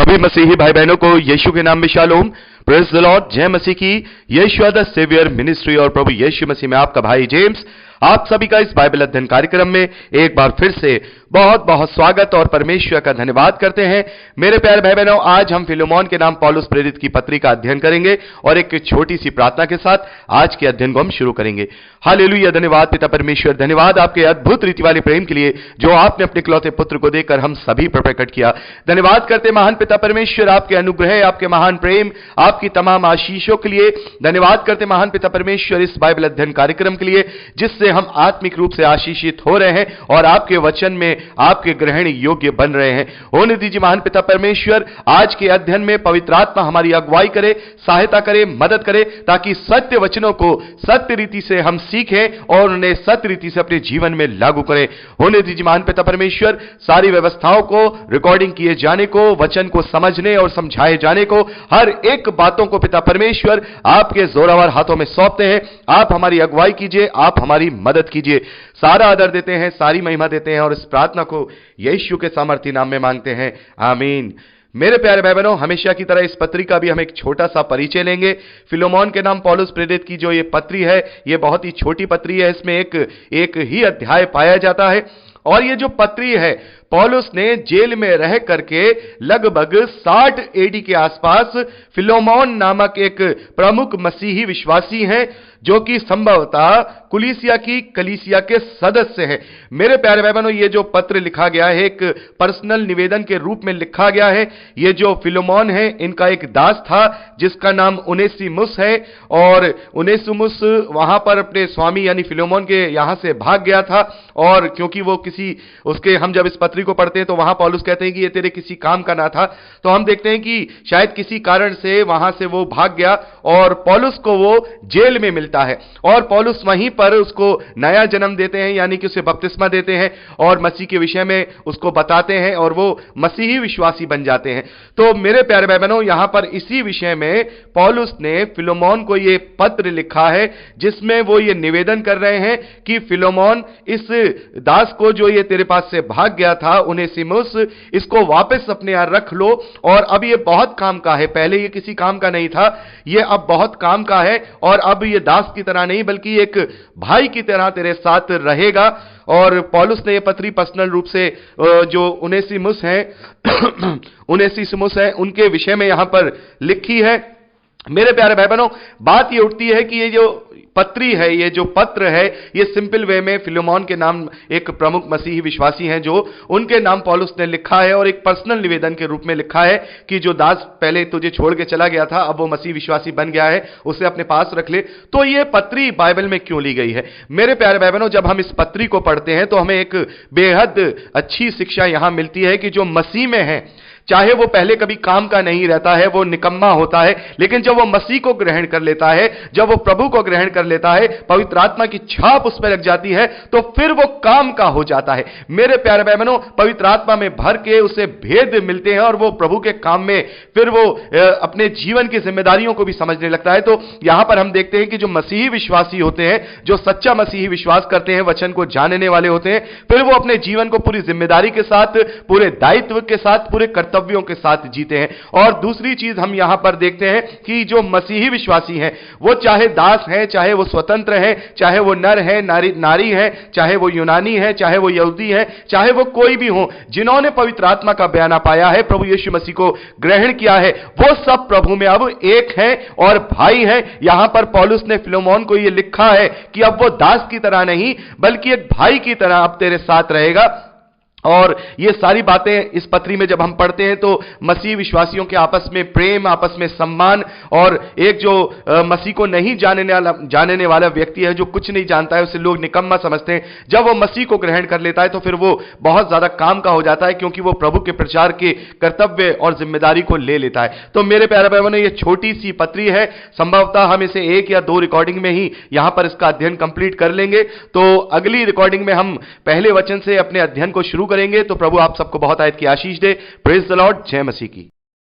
सभी मसीही भाई बहनों को यीशु के नाम में शालोम, प्रेज द लॉर्ड, जय मसीह की। यीशु द सेवियर मिनिस्ट्री और प्रभु यीशु मसीह में आपका भाई जेम्स आप सभी का इस बाइबल अध्ययन कार्यक्रम में एक बार फिर से बहुत बहुत स्वागत और परमेश्वर का धन्यवाद करते हैं। मेरे प्यारे भाई बहनों, आज हम फिलोमोन के नाम पौलुस प्रेरित की पत्री का अध्ययन करेंगे और एक छोटी सी प्रार्थना के साथ आज के अध्ययन को हम शुरू करेंगे। हालेलुया, धन्यवाद पिता परमेश्वर, धन्यवाद आपके अद्भुत रीति वाले प्रेम के लिए जो आपने अपने इकलौते पुत्र को देकर हम सभी पर प्रकट किया। धन्यवाद करते महान पिता परमेश्वर आपके अनुग्रह, आपके महान प्रेम, आपकी तमाम आशीषों के लिए। धन्यवाद करते महान पिता परमेश्वर इस बाइबल अध्ययन कार्यक्रम के लिए जिससे हम आत्मिक रूप से आशीषित हो रहे हैं और आपके वचन में आपके ग्रहण योग्य बन रहे हैं। होने दीजिए महान पिता परमेश्वर, आज के अध्ययन में पवित्र आत्मा हमारी अगुवाई करे, सहायता करे, मदद करे, ताकि सत्य वचनों को सत्य रीति से हम सीखें और उन्हें सत्य रीति से अपने जीवन में लागू करें। होने दीजिए महान पिता परमेश्वर, सारी व्यवस्थाओं को रिकॉर्डिंग किए जाने को, वचन को समझने और समझाए जाने को, हर एक बातों को पिता परमेश्वर आपके जोरावर हाथों में सौंपते हैं। आप हमारी अगुवाई कीजिए, आप हमारी मदद कीजिए। सारा आदर देते हैं, सारी महिमा देते हैं और इस प्रार्थना को यीशु के सामर्थी नाम में मांगते हैं, आमीन। मेरे प्यारे भाई बहनों, हमेशा की तरह इस पत्री का भी हम एक छोटा सा परिचय लेंगे। फिलोमोन के नाम पौलुस प्रेरित की जो ये पत्री है, ये बहुत ही छोटी पत्री है। इसमें एक ही अध्याय पाया जाता है और ये जो पत्री है पौलुस ने जेल में रह करके लगभग 60 एडी के आसपास फिलोमोन नामक एक प्रमुख मसीही विश्वासी हैं जो कि संभवतः कलीसिया के सदस्य हैं। मेरे प्यारे भाई बहनों, ये जो पत्र लिखा गया है एक पर्सनल निवेदन के रूप में लिखा गया है। ये जो फिलोमोन है इनका एक दास था जिसका नाम उनेसिमुस है और उनेसिमुस वहां पर अपने स्वामी यानी फिलोमोन के यहां से भाग गया था और क्योंकि वो हम जब इस पत्री को पढ़ते हैं तो वहां पौलुस कहते हैं कि ये तेरे किसी काम का ना था, तो हम देखते हैं कि शायद किसी कारण से वहां से वो भाग गया और पौलुस को वो जेल में मिलता है और पौलुस वहीं पर उसको नया जन्म देते हैं, यानी कि उसे बपतिस्मा देते हैं और मसीह के विषय में उसको बताते हैं और वो मसीही विश्वासी बन जाते हैं। तो मेरे प्यारे भाई बहनों, यहां पर इसी विषय में पौलुस ने फिलोमोन को ये पत्र लिखा है जिसमें वो ये निवेदन कर रहे हैं कि फिलोमोन, इस दास को जो ये तेरे पास से भाग गया था उनेसिमुस, इसको वापस अपने यहां रख लो और अब ये बहुत काम का है। पहले ये किसी काम का नहीं था, ये अब बहुत काम का है और अब ये दास की तरह नहीं बल्कि एक भाई की तरह तेरे साथ रहेगा। और पौलुस ने ये पत्री पर्सनल रूप से जो उनेसिमुस है उनके विषय में यहां पर लिखी है। मेरे प्यारे भाई बहनों, बात ये उठती है कि ये जो पत्री है, ये जो पत्र है, ये सिंपल वे में फिलोमोन के नाम एक प्रमुख मसीही विश्वासी हैं जो उनके नाम पौलुस ने लिखा है और एक पर्सनल निवेदन के रूप में लिखा है कि जो दास पहले तुझे छोड़ के चला गया था अब वो मसीह विश्वासी बन गया है, उसे अपने पास रख ले। तो ये पत्री बाइबल में क्यों ली गई है? मेरे प्यारे भाई बहनों, जब हम इस पत्री को पढ़ते हैं तो हमें एक बेहद अच्छी शिक्षा यहां मिलती है कि जो मसीह में है, चाहे वो पहले कभी काम का नहीं रहता है, वो निकम्मा होता है, लेकिन जब वो मसीह को ग्रहण कर लेता है, जब वो प्रभु को ग्रहण कर लेता है, पवित्र आत्मा की छाप उस पर लग जाती है, तो फिर वो काम का हो जाता है। मेरे प्यारे भाई बहनों, पवित्र आत्मा में भर के उसे भेद मिलते हैं और वो प्रभु के काम में फिर वो अपने जीवन की जिम्मेदारियों को भी समझने लगता है। तो यहां पर हम देखते हैं कि जो मसीही विश्वासी होते हैं, जो सच्चा मसीही विश्वास करते हैं, वचन को जानने वाले होते हैं, फिर वो अपने जीवन को पूरी जिम्मेदारी के साथ, पूरे दायित्व के साथ, पूरे कर्तव्यों के साथ जीते हैं। और दूसरी चीज हम यहां पर देखते हैं कि जो मसीही विश्वासी हैं, वो चाहे दास हैं, चाहे वो स्वतंत्र हैं, चाहे वो नर है, नारी है, चाहे वो यूनानी है, चाहे वो यहूदी है, चाहे वो कोई भी हो, जिन्होंने पवित्र आत्मा का बयाना पाया है, प्रभु यीशु मसीह को ग्रहण किया है, वो सब प्रभु में अब एक हैं और भाई हैं। यहां पर पौलुस ने फिलोमोन को यह लिखा है कि अब वो दास की तरह नहीं बल्कि एक भाई की तरह अब तेरे साथ रहेगा। और ये सारी बातें इस पत्री में जब हम पढ़ते हैं तो मसीह विश्वासियों के आपस में प्रेम, आपस में सम्मान, और एक जो मसीह को नहीं जानने वाला व्यक्ति है, जो कुछ नहीं जानता है, उसे लोग निकम्मा समझते हैं, जब वो मसीह को ग्रहण कर लेता है तो फिर वो बहुत ज्यादा काम का हो जाता है क्योंकि वो प्रभु के प्रचार के कर्तव्य और जिम्मेदारी को ले लेता है। तो मेरे प्यारे भाई बहनों, ये छोटी सी पत्री है, संभवतः हम इसे 1 या 2 रिकॉर्डिंग में ही यहां पर इसका अध्ययन कंप्लीट कर लेंगे। तो अगली रिकॉर्डिंग में हम पहले वचन से अपने अध्ययन को शुरू करेंगे। तो प्रभु आप सबको बहुत आयत की आशीष दे। प्रेज द लॉर्ड, जय मसीह की।